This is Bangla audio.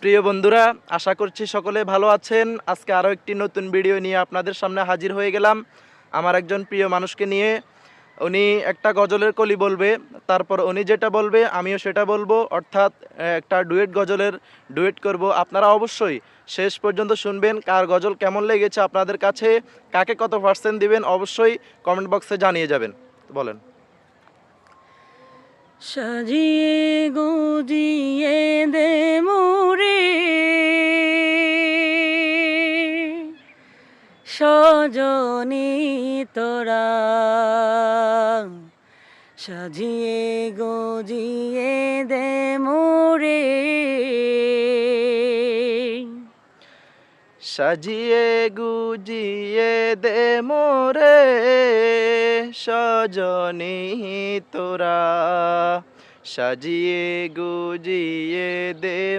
প্রিয় বন্ধুরা, আশা করছি সকলে ভালো আছেন। আজকে আরও একটি নতুন ভিডিও নিয়ে আপনাদের সামনে হাজির হয়ে গেলাম আমার একজন প্রিয় মানুষকে নিয়ে। উনি একটা গজলের কলি বলবে, তারপর উনি যেটা বলবে আমিও সেটা বলবো, অর্থাৎ একটা ডুয়েট গজলের ডুয়েট করব। আপনারা অবশ্যই শেষ পর্যন্ত শুনবেন। কার গজল কেমন লেগেছে আপনাদের কাছে, কাকে কত পার্সেন্ট দিবেন, অবশ্যই কমেন্ট বক্সে জানিয়ে যাবেন। বলেন। সাজিয়ে গুজিয়ে দে মোরে সজনী তোরা, সাজিয়ে গুজিয়ে দে মোরে, সাজিয়ে গুজিয়ে দে মোরে সজনী তোরা, সাজিয়ে গুজিয়ে দে